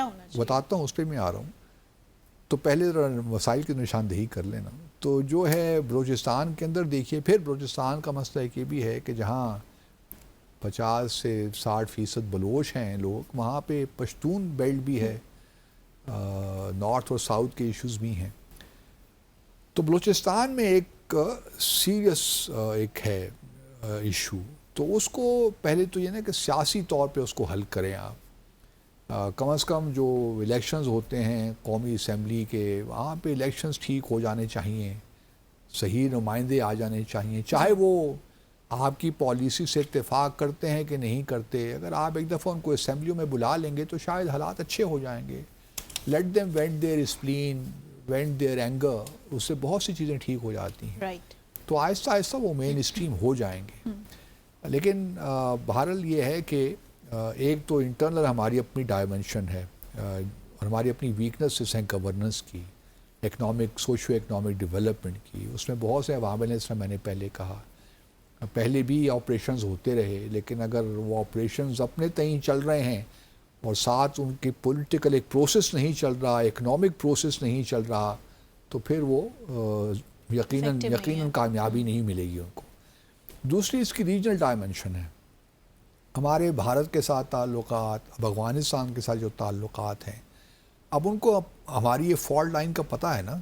کیا ہونا چاہیے؟ بتاتا ہوں، اس پہ میں آ رہا ہوں. تو پہلے ذرا وسائل کی نشاندہی کر لینا. تو جو ہے بلوچستان کے اندر دیکھیے، پھر بلوچستان کا مسئلہ ایک یہ بھی ہے کہ جہاں 50 سے 60% بلوچ ہیں لوگ، وہاں پہ پشتون بیلٹ بھی ہے، نارتھ اور ساؤتھ کے ایشوز بھی ہیں. تو بلوچستان میں ایک سیریس ایک ہے ایشو. تو اس کو پہلے تو یہ نا کہ سیاسی طور پہ اس کو حل کریں آپ. کم از کم جو الیکشنز ہوتے ہیں قومی اسمبلی کے، وہاں پہ الیکشنز ٹھیک ہو جانے چاہیے، صحیح نمائندے آ جانے چاہیے، چاہے وہ آپ کی پالیسی سے اتفاق کرتے ہیں کہ نہیں کرتے. اگر آپ ایک دفعہ ان کو اسمبلیوں میں بلا لیں گے تو شاید حالات اچھے ہو جائیں گے. Let them vent their spleen, vent their anger, اس سے بہت سی چیزیں ٹھیک ہو جاتی ہیں. رائٹ. تو آہستہ آہستہ وہ مین اسٹریم ہو جائیں گے. لیکن بہرحال یہ ہے کہ ایک تو انٹرنل ہماری اپنی ڈائمنشن ہے، اور ہماری اپنی ویکنسز ہیں گورننس کی، اکنامک سوشو اکنامک ڈیولپمنٹ کی. اس میں بہت سے عوامل ہیں، جس میں نے پہلے کہا. پہلے بھی آپریشنز ہوتے رہے، لیکن اگر وہ آپریشنز اپنے تئیں چل رہے ہیں اور ساتھ ان کی پولیٹیکل ایک پروسیس نہیں چل رہا، اکنامک پروسیس نہیں چل رہا، تو پھر وہ یقیناً کامیابی نہیں ملے گی ان کو. دوسری اس کی ریجنل ڈائمنشن ہے. ہمارے بھارت کے ساتھ تعلقات، اب افغانستان کے ساتھ جو تعلقات ہیں، اب ان کو ہماری یہ فالٹ لائن کا پتہ ہے نا،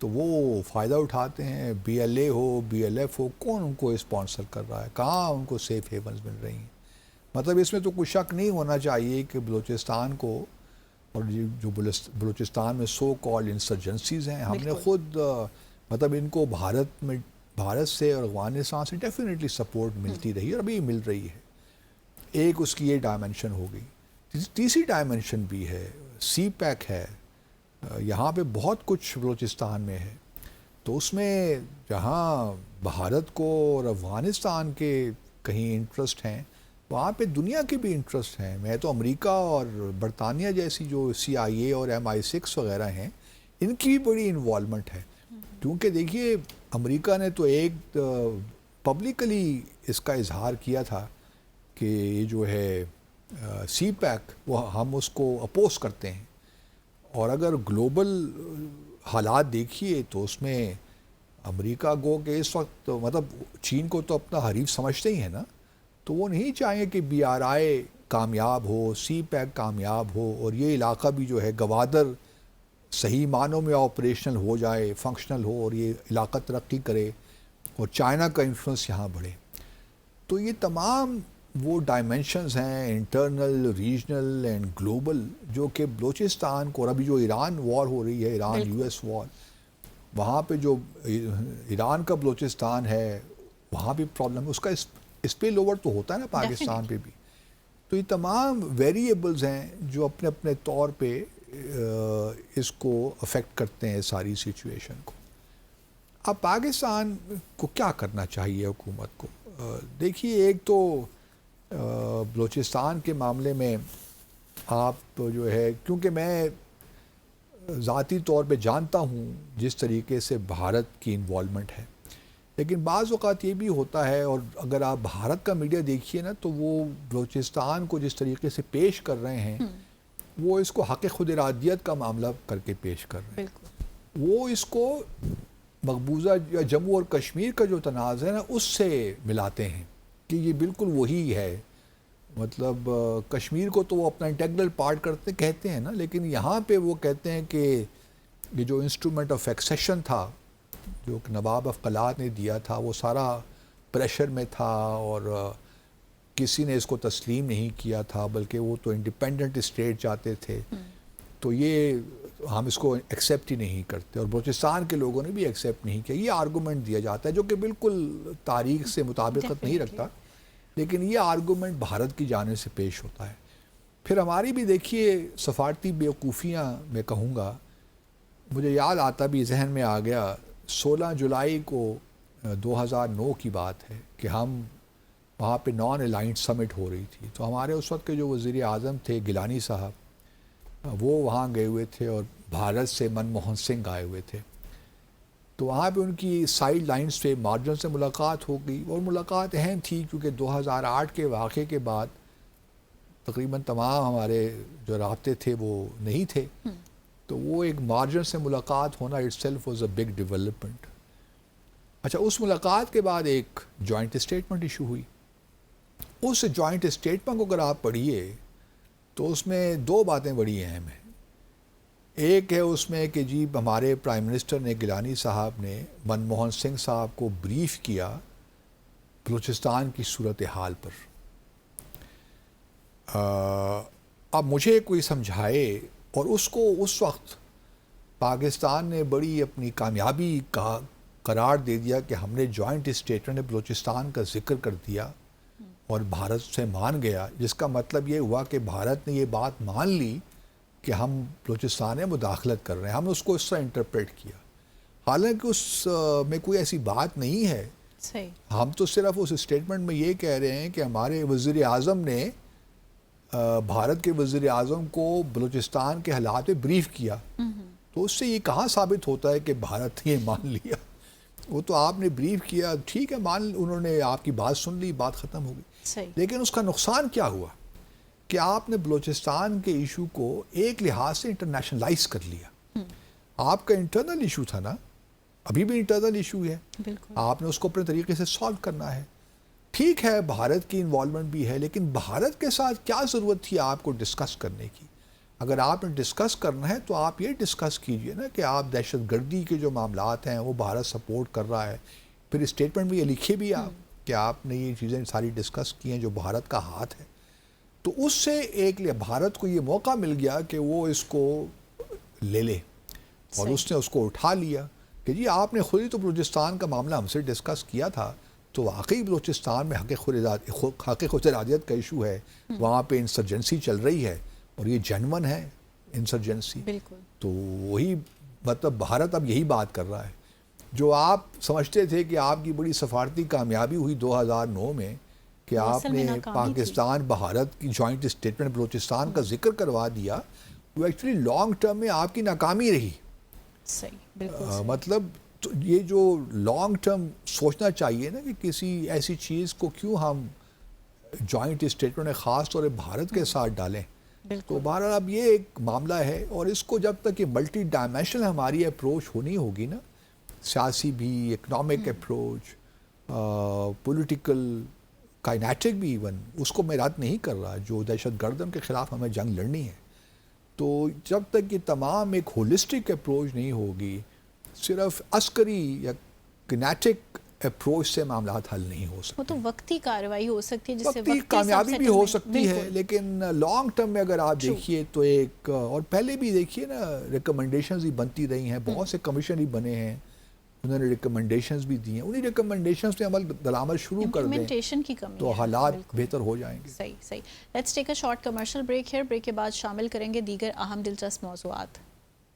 تو وہ فائدہ اٹھاتے ہیں. بی ایل اے ہو، بی ایل ایف ہو، کون ان کو اسپانسر کر رہا ہے، کہاں ان کو سیف ہیونز مل رہی ہیں. مطلب اس میں تو کوئی شک نہیں ہونا چاہیے کہ بلوچستان کو، اور جو بلوچستان میں سو کال انسرجنسیز ہیں، ہم نے خود مطلب ان کو بھارت سے اور افغانستان سے ڈیفینیٹلی سپورٹ ملتی رہی اور ابھی مل رہی ہے. ایک اس کی یہ ڈائمنشن ہو گئی. تیسری ڈائمنشن بھی ہے، سی پیک ہے. یہاں پہ بہت کچھ بلوچستان میں ہے. تو اس میں جہاں بھارت کو اور افغانستان کے کہیں انٹرسٹ ہیں، وہاں پہ دنیا کے بھی انٹرسٹ ہیں. میں تو امریکہ اور برطانیہ جیسی جو CIA اور MI6 وغیرہ ہیں، ان کی بھی بڑی انوالومنٹ ہے. کیونکہ دیکھیے امریکہ نے تو ایک پبلکلی اس کا اظہار کیا تھا کہ یہ جو ہے سی پیک، وہ ہم اس کو اپوز کرتے ہیں. اور اگر گلوبل حالات دیکھیے تو اس میں امریکہ گو کہ اس وقت مطلب چین کو تو اپنا حریف سمجھتے ہی ہیں نا، تو وہ نہیں چاہیں گے کہ BRI کامیاب ہو، سی پیک کامیاب ہو، اور یہ علاقہ بھی جو ہے گوادر صحیح معنوں میں آپریشنل ہو جائے، فنکشنل ہو، اور یہ علاقہ ترقی کرے اور چائنا کا انفلوئنس یہاں بڑھے. تو یہ تمام وہ ڈائمنشنز ہیں، انٹرنل، ریجنل اینڈ گلوبل، جو کہ بلوچستان کو، اور ابھی جو ایران وار ہو رہی ہے، ایران US وار، وہاں پہ جو ایران کا بلوچستان ہے وہاں بھی پرابلم ہے. اس کا اسپل اوور تو ہوتا ہے نا پاکستان پہ بھی. تو یہ تمام ویریبلز ہیں جو اپنے اپنے طور پہ اس کو افیکٹ کرتے ہیں ساری سچویشن کو. اب پاکستان کو کیا کرنا چاہیے حکومت کو؟ دیکھیے ایک تو بلوچستان کے معاملے میں آپ جو ہے، کیونکہ میں ذاتی طور پہ جانتا ہوں جس طریقے سے بھارت کی انوالومنٹ ہے، لیکن بعض اوقات یہ بھی ہوتا ہے، اور اگر آپ بھارت کا میڈیا دیکھیے نا تو وہ بلوچستان کو جس طریقے سے پیش کر رہے ہیں، وہ اس کو حق خود ارادیت کا معاملہ کر کے پیش کر رہے ہیں. وہ اس کو مقبوضہ یا جموں اور کشمیر کا جو تنازع ہے نا اس سے ملاتے ہیں کہ یہ بالکل وہی ہے. مطلب کشمیر کو تو وہ اپنا انٹیگرل پارٹ کہتے ہیں نا، لیکن یہاں پہ وہ کہتے ہیں کہ یہ جو انسٹرومنٹ آف ایکسیشن تھا جو کہ نواب افقلات نے دیا تھا، وہ سارا پریشر میں تھا اور کسی نے اس کو تسلیم نہیں کیا تھا، بلکہ وہ تو انڈیپینڈنٹ اسٹیٹ چاہتے تھے. تو یہ ہم اس کو ایکسیپٹ ہی نہیں کرتے، اور بلوچستان کے لوگوں نے بھی ایکسیپٹ نہیں کیا. یہ آرگومنٹ دیا جاتا ہے جو کہ بالکل تاریخ سے مطابقت نہیں رکھتا، لیکن یہ آرگومنٹ بھارت کی جانب سے پیش ہوتا ہے. پھر ہماری بھی دیکھیے سفارتی بیوقوفیاں میں کہوں گا. مجھے یاد آتا بھی ذہن میں آ گیا 16 جولائی کو 2009 کی بات ہے کہ ہم وہاں پہ نان الائنڈ سمٹ ہو رہی تھی. تو ہمارے اس وقت کے جو وزیر اعظم تھے گیلانی صاحب، وہ وہاں گئے ہوئے تھے، اور بھارت سے منموہن سنگھ آئے ہوئے تھے. تو وہاں پہ ان کی سائیڈ لائنز پہ مارجن سے ملاقات ہو گئی، اور ملاقات اہم تھی کیونکہ 2008 کے واقعے کے بعد تقریباً تمام ہمارے جو رابطے تھے وہ نہیں تھے، تو وہ ایک مارجن سے ملاقات ہونا it self was a big development. اچھا، اس ملاقات کے بعد ایک جوائنٹ اسٹیٹمنٹ ایشو ہوئی. اس جوائنٹ اسٹیٹمنٹ کو اگر آپ پڑھیے تو اس میں دو باتیں بڑی اہم ہیں. ایک ہے اس میں کہ جی ہمارے پرائم منسٹر نے، گیلانی صاحب نے منموہن سنگھ صاحب کو بریف کیا بلوچستان کی صورتحال پر. اب مجھے کوئی سمجھائے، اور اس کو اس وقت پاکستان نے بڑی اپنی کامیابی کا قرار دے دیا کہ ہم نے جوائنٹ اسٹیٹمنٹ میں بلوچستان کا ذکر کر دیا اور بھارت سے مان گیا، جس کا مطلب یہ ہوا کہ بھارت نے یہ بات مان لی کہ ہم بلوچستان میں مداخلت کر رہے ہیں. ہم نے اس کو اس طرح انٹرپریٹ کیا، حالانکہ اس میں کوئی ایسی بات نہیں ہے. صحیح. ہم تو صرف اس اسٹیٹمنٹ میں یہ کہہ رہے ہیں کہ ہمارے وزیر اعظم نے بھارت کے وزیر اعظم کو بلوچستان کے حالات میں بریف کیا. تو اس سے یہ کہاں ثابت ہوتا ہے کہ بھارت نے یہ مان لیا؟ وہ تو آپ نے بریف کیا، ٹھیک ہے، انہوں نے آپ کی بات سن لی، بات ختم ہو گئی. صحیح. لیکن اس کا نقصان کیا ہوا کہ آپ نے بلوچستان کے ایشو کو ایک لحاظ سے انٹرنیشنلائز کر لیا. آپ کا انٹرنل ایشو تھا نا، ابھی بھی انٹرنل ایشو ہے، بالکل. آپ نے اس کو اپنے طریقے سے سالو کرنا ہے. ٹھیک ہے، بھارت کی انوالومنٹ بھی ہے، لیکن بھارت کے ساتھ کیا ضرورت تھی آپ کو ڈسکس کرنے کی؟ اگر آپ نے ڈسکس کرنا ہے تو آپ یہ ڈسکس کیجئے نا کہ آپ دہشت گردی کے جو معاملات ہیں وہ بھارت سپورٹ کر رہا ہے. پھر اسٹیٹمنٹ میں یہ لکھے بھی آپ کہ آپ نے یہ چیزیں ساری ڈسکس کی ہیں جو بھارت کا ہاتھ ہے. تو اس سے ایک بھارت کو یہ موقع مل گیا کہ وہ اس کو لے لے، اور اس نے اس کو اٹھا لیا کہ جی آپ نے خود ہی تو بلوچستان کا معاملہ ہم سے ڈسکس کیا تھا. تو واقعی بلوچستان میں حق خود ارادیت کا ایشو ہے، وہاں پہ انسرجنسی چل رہی ہے اور یہ جنون ہے انسرجنسی. بالکل. تو وہی مطلب بھارت اب یہی بات کر رہا ہے جو آپ سمجھتے تھے کہ آپ کی بڑی سفارتی کامیابی ہوئی 2009 میں کہ آپ نے پاکستان بھارت کی جوائنٹ اسٹیٹمنٹ بلوچستان کا ذکر کروا دیا. وہ ایکچولی لانگ ٹرم میں آپ کی ناکامی رہی. صحیح. بالکل. مطلب تو یہ جو لانگ ٹرم سوچنا چاہیے نا کہ کسی ایسی چیز کو کیوں ہم جوائنٹ اسٹیٹمنٹ میں خاص طور پہ بھارت کے ساتھ ڈالیں. تو بہرحال اب یہ ایک معاملہ ہے، اور اس کو جب تک یہ ملٹی ڈائمینشنل ہماری اپروچ ہونی ہوگی نا، سیاسی بھی، اکنامک اپروچ، پولیٹیکل، کائنیٹک بھی، ایون اس کو میں رد نہیں کر رہا، جو دہشت گردم کے خلاف ہمیں جنگ لڑنی ہے. تو جب تک یہ تمام ایک ہولسٹک اپروچ نہیں ہوگی، صرف عسکری یا کینیٹک اپروچ سے معاملات حل نہیں ہو سکتے. وہ تو وقتی کارروائی ہو سکتی ہے، جس سے وقتی کامیابی بھی ہو سکتی ہے، لیکن لانگ ٹرم میں اگر آپ دیکھیے تو ایک، اور پہلے بھی دیکھیے نا ریکمنڈیشنز بھی بنتی رہی ہیں، بہت سے کمیشن بھی بنے ہیں، انہوں نے ریکمنڈیشنز بھی دی ہیں. انہی ریکمنڈیشنز پہ عمل درآمد شروع کر دیں تو حالات بہتر ہو جائیں گے. صحیح. Let's take a short commercial break here. Break کے بعد شامل کریں گے دیگر اہم دلچسپ موضوعات.